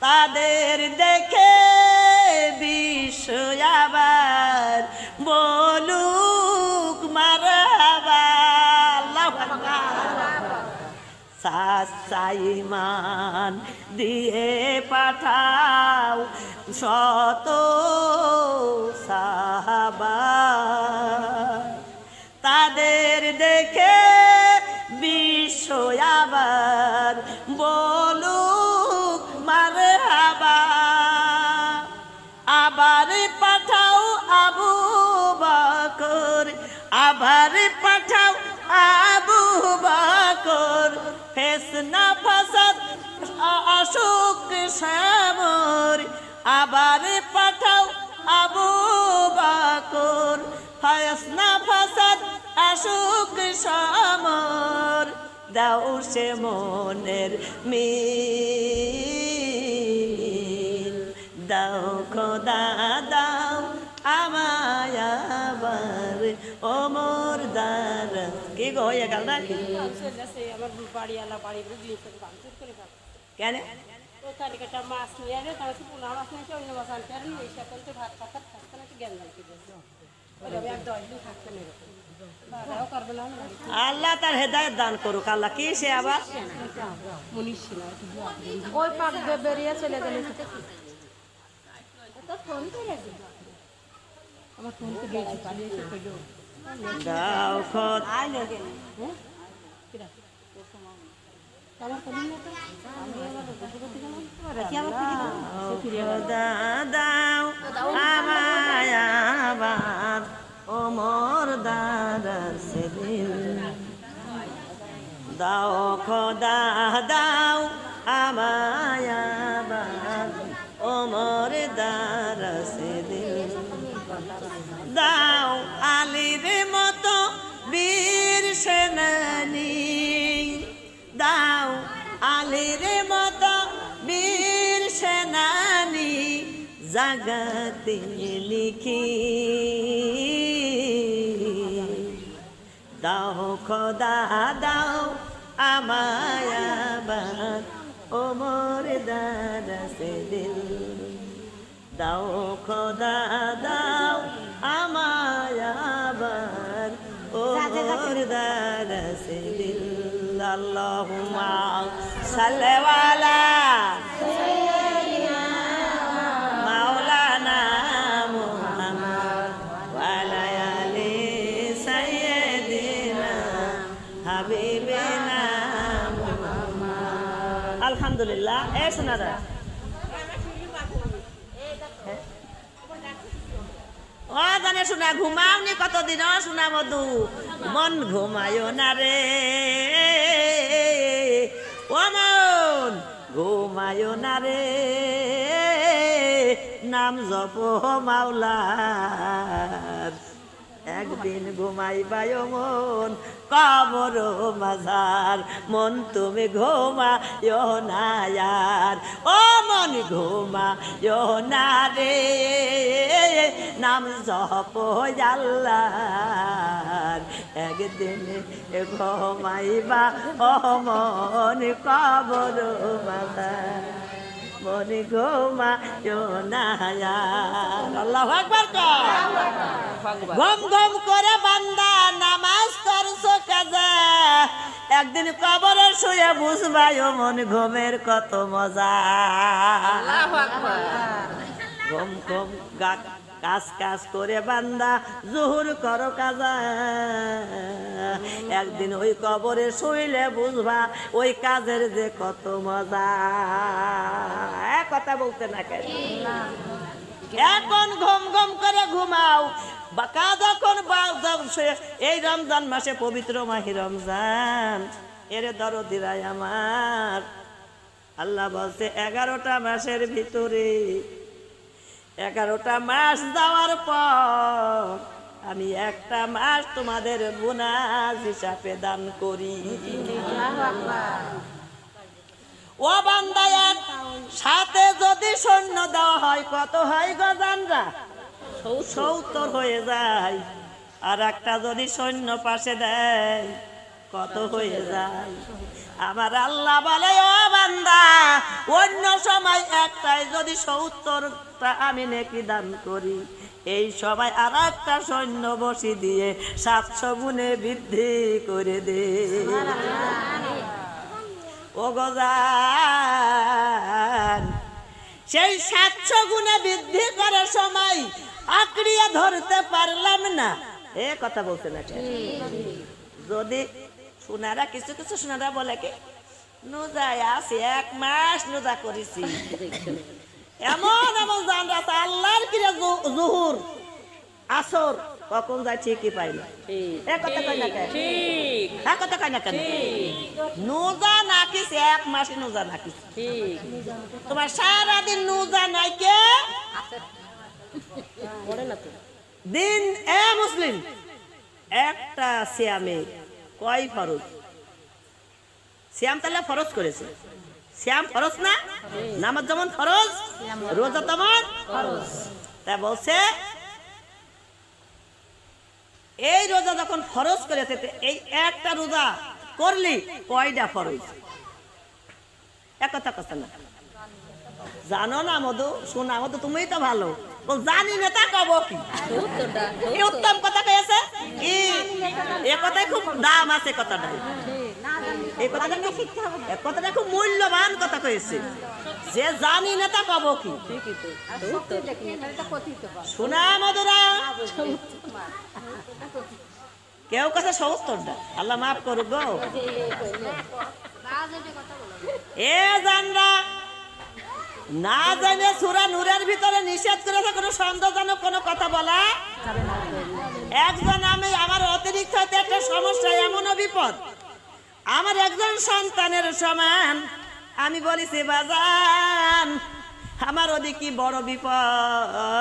তাদের দেখে বিশ্ব আবার বলুক মারহাবা। আল্লাহু আকবার। সাচ্চা ঈমান দিয়ে পাঠাও শত সাহাবা। তাদের দেখে বিশ্ব আবার বলুক মারহাবা। আবার পাঠাও আবু বকর, আবার পাঠাও আবু বকর, ফেসনা ফাসাদ আশুক সামর। আবার পাঠাও আবু বকর, ফেসনা ফাসাদ আশুক সামর। দাও সে মনের মিল, দাও খোদা দাও আমায় আবার ওমর দারাজ। কি গো হয়ে গেল নাকি? আমার বাড়ি আলা বাড়ি কেন ওখানে একটা মাছ নিয়ে আনে, তার পোনা মাছ নিয়ে অন্য মাছ আনতে পারেন, এই সকলকে ভাত পাখাত থাকতে না, জ্ঞান রাখতে আল্লাহ তার হেদায়েত দান করুক। আল্লাহ কি সে আবার ওই পাক বেরিয়ে চলে গেলে আমার ফোন তো দিয়েছি পালিয়েছে দাও খোদ দাও আমায় আবার ওমর দারাজ দিল। দাও খোদা দাও আমায় আবার ওমর দারাজ দিল। দাও আলীর মতো বীর সেনানী, দাও আলীর মতো বীর সেনানী, জাগাতে লিখি। দাও খোদা দাও আমায় আবার ওমর দারাজ দিল। দাও খোদা দাও আমায় আবার ওমর দারাজ দিল। আল্লাহুম্মা সাল্লি আলা মাওলানা মুহাম্মদ ওয়া আলা আলি সাইয়্যিদিনা হাবিবিনা মুহাম্মদ। আলহামদুলিল্লাহ। এ শোনা দা ও জানে শোনা ঘুমাও নি কতদিন শোনা মধু মন ঘুমায়ো না রে, ও মন ঘুমায়ো না রে, নাম জপ মাওলার। একদিন ঘুমাইবায় মন কবর মাজার, মন তুমি ঘুমায়ো না আর, ও মন ঘুমায়ো না রে, নাম জপ আল্লাহর। একদিন ঘুমাইবা ও মন কবর মাজার, মন ঘুমায়ো না আর। আল্লাহু আকবার। ঘুম ঘুম করে বান্দা নামাজ করছো কাজা, একদিন কবরে শুয়ে বুঝবাই ও মন ঘুমের কত মজা। ঘুম ঘুম কাজ কাজ করে বান্দা জোহর করো কাজা, একদিন ওই কবরে শুইলে বুঝবা ওই কাজের যে কত মজা। কথা বলতে না কেন? এখন ঘুম ঘুম করে ঘুমাও, বাকা যখন এই রমজান মাসে পবিত্র মাহি রমজান, এরে দরদিরাই আমার আল্লাহ বলছে 11টা মাসের ভিতরে 11টা মাস যাওয়ার পর আমি একটা মাস তোমাদের বোনাস হিসাবে দান করি। ও বান্দা, সাথে যদি সৈন্য দেওয়া হয় কত হয় গো জানরা? 70 হয়ে যায়। আর একটা যদি সৈন্য পাশে দেয় কত হয়ে যায়। আমার আল্লাহ বলে, ও বান্দা, অন্য সময় একটাই যদি 70টা আমি নেকি দান করি, এই সময় আর একটা সৈন্য বসি দিয়ে 700 গুণে বৃদ্ধি করে দে। ও গজান, সেই 700 গুণে বৃদ্ধি করার সময় আঁকড়িয়ে ধরতে পারলাম না। এ কথা বলছে না কেন? যদি সোনারা কিছু কিছু সোনারা বলে কি, নুজায় আছে 1 মাস নুজা করেছি, এমন এমন জান রাতে আল্লাহর কিরে জুহুর আসর কখন যায় ঠিকই পাই না। এ কথা কয় না কেন? হ্যাঁ, কথা কয় না কেন? নুজা নাকিস 1 মাস নুজা নাকিস, তোমার সারাদিন নুজা নাই কে দিন। এ মুসলিম, একটা সিয়ামে কয় ফরজ? সিয়াম তাহলে ফরজ করেছে। সিয়াম ফরজ না? নামাজ যেমন ফরজ, রোজা তেমন ফরজ। তা বলছে এই রোজা যখন ফরজ করেছে, এই একটা রোজা করলি কয়টা ফরজ? এক কথা কথা না জানো না মধু, শোনা মধু, তুমিই তো ভালো। জানি না তা কব কি? এই উত্তম কথা কয়েছে কি? এ কথাই খুব দাম আছে কথাটাই। এই কথাটা খুব মূল্যবান কথা কয়েছে, যে জানি না তা কব কি? শোনা মধুরা, কেউ কথা 70টা, আল্লাহ মাফ করুক গো। এ জানরা না জানে সূরা নূরের ভিতরে নিষেধ করেছে কোনো সন্দেহজনক কোনো কথা বলা। একজন আমি আমার অতিরিক্ত হতে একটা সমস্যা, এমনও বিপদ, আমার একজন সন্তানের সমান। আমি বলেছি বাজান, আমার ওদিকে বড় বিপদ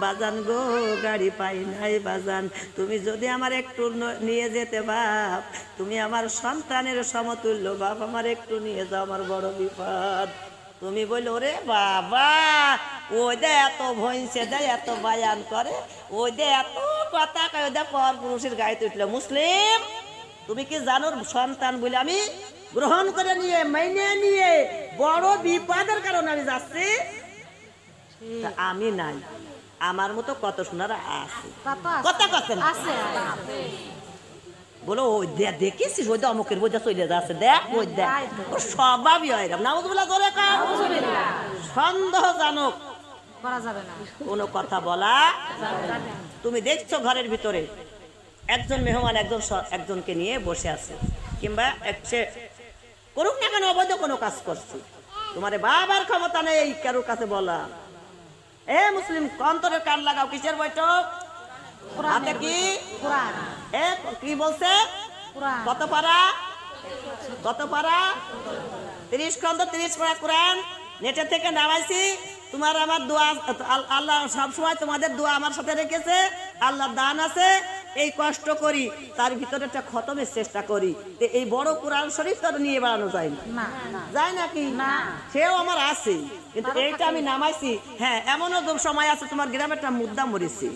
বাজান গো, গাড়ি পাই নাই বাজান, তুমি যদি আমার একটু নিয়ে যেতে বাপ, তুমি আমার সন্তানের সমতুল্য বাপ, আমার একটু নিয়ে যাও, আমার বড় বিপদ। তুমি বললো রে বাবা, ওই দে এত ভইছে দেয়, এত বায়ান করে, ওই দে এত কথা কয়, ওই দে পর পুরুষের গায়ে উঠলো। মুসলিম, তুমি কি জানো সন্তান বলে আমি গ্রহণ করে নিয়ে মাইনে নিয়ে বড় বিপদের কারণে আমি যাচ্ছি? আমি নাই, আমার মতো কত সোনারা আছে, কথা কথা বলো ওই দেখিস ওই অমুকের বোঝা চলে যাচ্ছে, দেখ ওই দেখ, ওর স্বভাবই হয় নাউজুবিল্লাহ, ধরে সন্দেহজনক কোনো কথা বলা। তুমি দেখছো ঘরের ভিতরে একজন মেহমান একজনকে নিয়ে বসে আছে, কিংবা সে করুক না কেন অবৈধ কোনো কাজ করছে, তোমার বাবার ক্ষমতা নেই কারোর কাছে বলা। এ মুসলিম, অন্তরের কান লাগাও, কিসের বৈঠক? হাতে কি কি বলছে? কত পারা? কত পারা? 30 খন্ড 30 পারা কোরআন নেটের থেকে নামাইছি। তোমার আমার দোয়া, আল্লাহ সবসময় তোমাদের দোয়া আমার সাথে রেখেছে, আল্লাহর দান আছে। এই কষ্ট করি, তার ভিতরে একটা খতমের চেষ্টা করি। এই বড় কোরআন শরীফ তো নিয়ে বেড়ানো যায় না, যায় নাকি? সেও আমার আছে, কিন্তু এইটা আমি নামাইছি। হ্যাঁ, এমনও সময় আছে, তোমার গ্রামে একটা মুদ্দা মরেছে,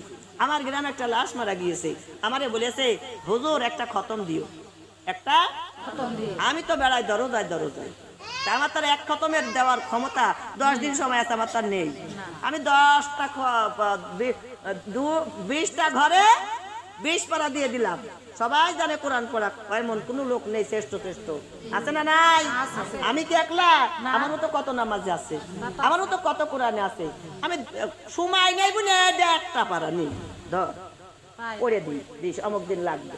আমার গ্রামে একটা লাশ মারা গিয়েছে, আমারে বলেছে হুজুর একটা খতম দিও, একটা আমি তো বেড়াই দরজায় দরজায়, আমার তার এক খতমের দেওয়ার ক্ষমতা 10 দিন সময় আছে, আমার তার নেই। আমি 20টা ঘরে 20 পারা দিয়ে দিলাম। সবাই জানে কোরআন পড়া, এমন কোন লোক নেই শ্রেষ্ঠ শ্রেষ্ঠ, আছে না নাই? আমি কি একলা? আমার মতো কত নামাজ আছে, আমার মতো কত কোরআনে আছে। আমি সময় নেই বলে একটা পারা নেই, করে দিই অমুক দিন লাগবে।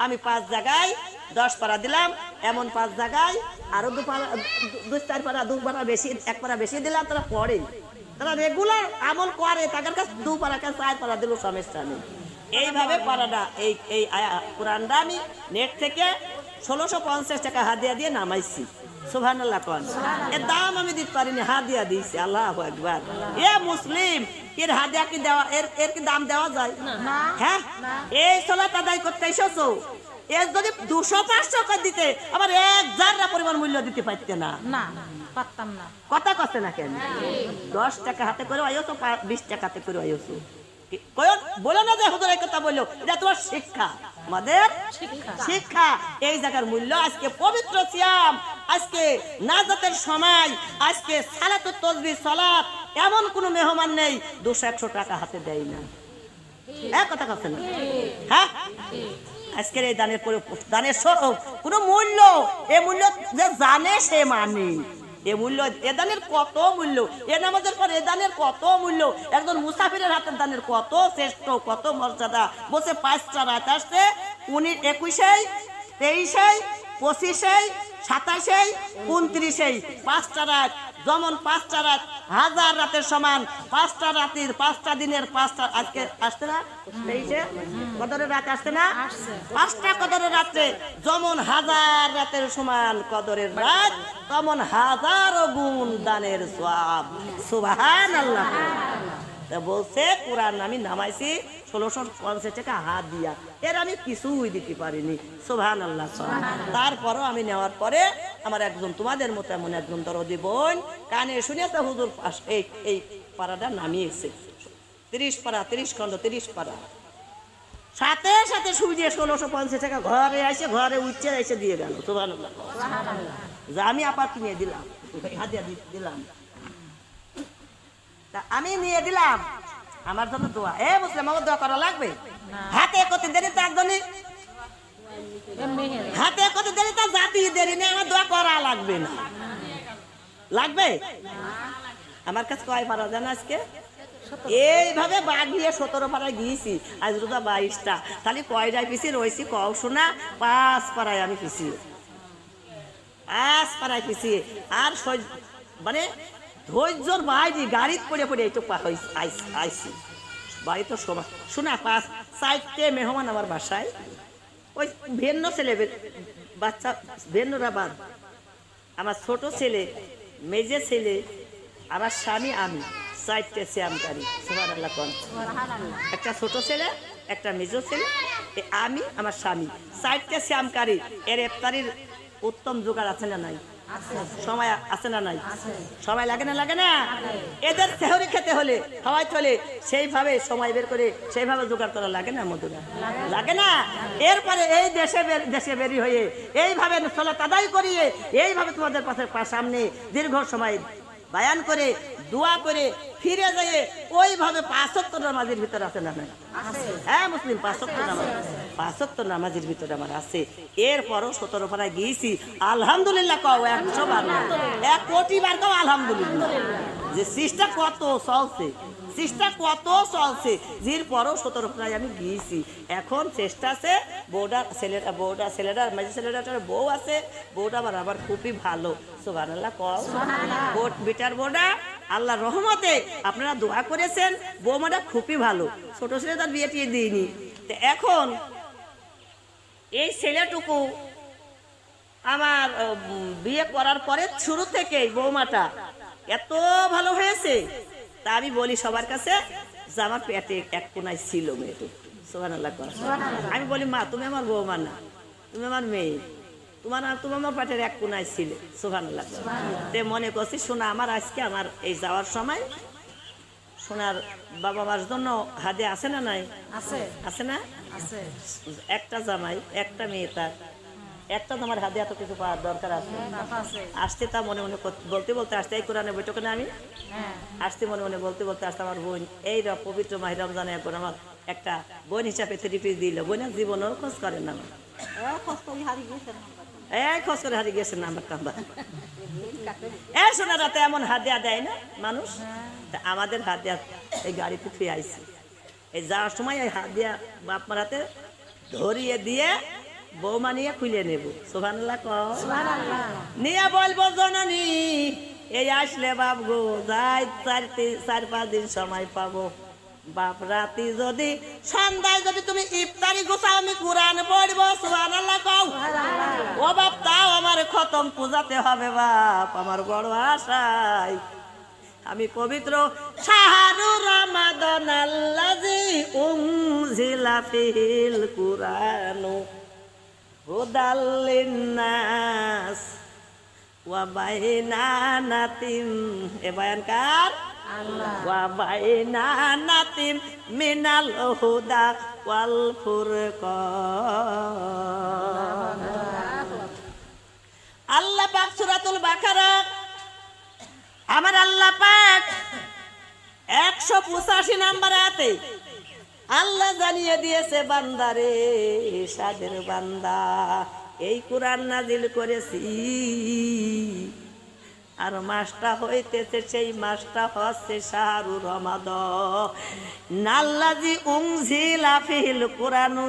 আমি 5 জায়গায় 10 পারা দিলাম, এমন 5 জায়গায় আরো 2-4 পারা 2 পারা বেশি, 1 পারা বেশি দিলাম। তারা পড়ে, তারা রেগুলার আমল করে, তাদের কাছে 2 পারা 4 পারা দিল, সমস্যা নেই। এইভাবে পারাটা এই কোরআনটা আমি নেট থেকে 1650 টাকা হাদিয়া দিয়ে নামাইছি। সুবহানাল্লাহ কোন, এর দাম আমি দিতে পারিনি, হাদিয়া দিয়েছি। আল্লাহু আকবার। এ মুসলিম, এর হাদিয়া কি দেওয়া, এর কি দাম দেওয়া যায়? হ্যাঁ, এই সালাত আদায় করতে এসেছো, এর যদি 200-500 করে দিতে, আবার 1 জাররা পরিমাণ মূল্য দিতে পারতে না, কথা কষ্ট না কেন? 10 টাকা হাতে করে আইছো, 20 টাকা হাতে করে আইছো, বলো না যে হুজুর এই কথা বললো, এটা তোমার শিক্ষা, আমাদের শিক্ষা। এই জায়গার মূল্য আজকে পবিত্র সিয়াম, আজকে নাজাতের সময়, আজকে সালাতুত তাসবিহ সালাত, এমন কোনো মেহমান নেই 200-100 টাকা হাতে দেয় না। এক কথা কথা না, হ্যাঁ আজকের এই দানের পরে দানের কোনো মূল্য, এ মূল্য যে জানে সে মানে, এ মূল্য, এ দানের কত মূল্য, এ নামাজের পর এ দানের কত মূল্য, একজন মুসাফিরের হাতের দানের কত শ্রেষ্ঠ, কত মর্যাদা। বসে 5টা রাত আসছে, 21, 23, 25, 27, 29, 5টা রাত, যেমন 5টা রাত 1000 রাতের সমান, 5টা রাতের 5টা দিনের 5টা, আজকে আসছে না 23 কদরের রাত আসছে না, 5টা কদরের রাত্রে যেমন 1000 রাতের সমান কদরের রাত, তেমন 1000 গুণ দানের সওয়াব। সুবহানাল্লাহ। তা বলছে কোরআন আমি নামাইছি 1650 টাকা হাত দিয়া, এর আমি কিছুই দিতে পারিনি। সুবহানাল্লাহ। তারপরও আমি নেওয়ার পরে আমার একজন তোমাদের মতো এমন একজন দরদি বোন কানে শুনেছে হুজুর এই পাড়াটা নামিয়েছে, 30 পাড়া, 30 খন্ড, 30 পাড়া, সাথে সাথে সুবিধে 1650 টাকা ঘরে আসে, ঘরে উঠছে এসে দিয়ে গেল। সুবহানাল্লাহ। যা আমি আপাত নিয়ে দিলাম, হাদিয়া দিলাম, তা আমি নিয়ে দিলাম, আমার জন্য দোয়া, এ মুসলিম আমার দোয়া করা লাগবে। হাতে কত দেরি তার জন্য, হাতে কত দেরি তার জাতি দেরি নেই, আমার দোয়া করা লাগবে না, লাগবে। আমার কাছে কয় পারা জান আজকে এইভাবে বাগিয়ে 17 পাড়ায় গিয়েছি, আজ রোজা 22টা, তাহলে কয়টায় পিছিয়ে রয়েছি কও শোনা, 5 পাড়ায় আমি পিছিয়ে, 5 পাড়ায় পিছিয়ে। আর মানে ধৈর্যর বাইরে গাড়িতে পড়ে পড়ে এইটুক আইসি বাড়ি তো সময় শোনা। 5-4টে মেহমান আমার বাসায়, ওই ভিন্ন ছেলে বাচ্চা ভিন্নরা বাদ, আমার ছোট ছেলে, মেজে ছেলে, আমার স্বামী, আমি 4টে শ্যামকারী। সুবহানাল্লাহ। একটা ছোট ছেলে, একটা মেজো ছেলে, আমি, আমার স্বামী, 4টে শ্যামকারী। এর ইফতারির উত্তম জোগাড় আছে না নাই? সময় আছে না নাই? সময় লাগে না, লাগে না? এদের সেহরি খেতে হলে খাওয়াই চলে, সেইভাবে সময় বের করে সেইভাবে জোগাড় করা লাগে না? মধুরা লাগে না? এরপরে এই দেশে বেরি হয়ে এইভাবে সালাত আদায় করিয়ে এইভাবে তোমাদের সামনে দীর্ঘ সময় বায়ান করে দোয়া করে ফিরে যায়, ওইভাবে 5 ওয়াক্ত নামাজের ভিতরে আছে না নাই? হ্যাঁ মুসলিম 5 ওয়াক্ত নামাজ, 5 ওয়াক্ত নামাজের ভিতরে আমার আছে। এরপরও 17 পাড়ায় গিয়েছি, আলহামদুলিল্লাহ কও 100 বার না, 1 কোটি বার কও আলহামদুলিল্লাহ। যে সিস্টা কত চলছে, চেষ্টা কত চলছে, জির পরও 17 পাড়ায় আমি গিয়েছি। এখন চেষ্টা আছে, বউটা ছেলেটা মাঝে ছেলেটার বউ আছে, বউটা আবার খুবই ভালো। সুবহানাল্লাহ কও। বেটার বউটা আল্লাহর রহমতে আপনারা দোয়া করেছেন, বৌমাটা খুবই ভালো, ছোট ছেলে তার বিয়ে টিয়ে দিইনি। তো এখন এই ছেলেটুকু আমার বিয়ে করার পরে শুরু থেকে বৌমাটা এত ভালো হয়েছে, তা আমি বলি সবার কাছে যে আমার পেটে এক কোনায় ছিল মেয়েটু। সুবহানাল্লাহ। আমি বলি মা তুমি আমার বৌমা না, তুমি আমার মেয়ে, তুমি আমার পেটের এক কোনায় ছিলে। সুবহানাল্লাহ। তে মনে করছি শোনা আমার আজকে আমার এই যাওয়ার সময় সোনার বাবা মার জন্য হাদিয়া আছে না নাই? আছে না? একটা জামাই, একটা মেয়ে, তার একটা তোমার হাদিয়া তো কিছু পাওয়ার দরকার আছে। আসতে তা মনে মনে বলতে বলতে আসতে, এই কোরআনে বৈঠকে না আমি আসতে মনে মনে বলতে বলতে আসতে আমার বোন এই পবিত্র মাহে রমজানে এখন আমার একটা বোন হিসাবে 3 পিস দিল। বোনের জীবনেও খোঁজ করেন না, খোঁজ করে হারিয়ে গেছেন নাম্বার টাম্বার। এই সোনা রাতে এমন হাদিয়া দেয় না মানুষ, আমাদের হাদিয়া এই গাড়িতে ফিরে আইছি, এই যাওয়ার সময় এই হাদিয়া বাপ মারাতে ধরিয়ে দিয়ে বৌমা নিয়ে খুলে নেব। সুবহানাল্লাহ কও। নিয়ে বলবো জননী এই আসলে বাপ গো যাই 4-5 দিন সময় পাবো, বাপ রাতি যদি সন্ধ্যায় যদি তুমি ইফতারি গোছাও আমি কোরআন পড়বো। সুবহানাল্লাহ কও। ও বাপ তাও আমার খতম পূজাতে হবে বাপ, আমার বড় আশায় আমি পবিত্র শাহরু রমাদান আল্লাযী উনজিলা ফিহিল কুরআনু হুদাল লিন্নাস ওয়া বাইনানাতিন। এ বয়ানকার ওয়া বাইনানাতিন মিনাল হুদা ওয়াল ফুরকান। আল্লাহ পাক সূরাতুল বাকারা আমার আল্লাহ পাক 185 নম্বর আয়াতে আল্লাহ জানিয়ে দিয়েছে, বান্দারে সাদের বান্দা এই কোরআন নাজিল করেছি, আর মাসটা হইতেছে সেই মাসটা হচ্ছে শাহরুর রমাদান নাল্লাযী উনজিলা ফিহিল কুরআনু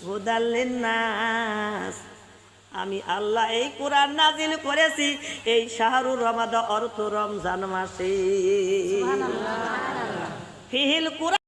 হুদাল লিন্নাস। আমি আল্লাহ এই কোরআন নাজিল করেছি এই শাহরুর রমাদান অর্থ রমজান মাসে। ফিহিল কুরআন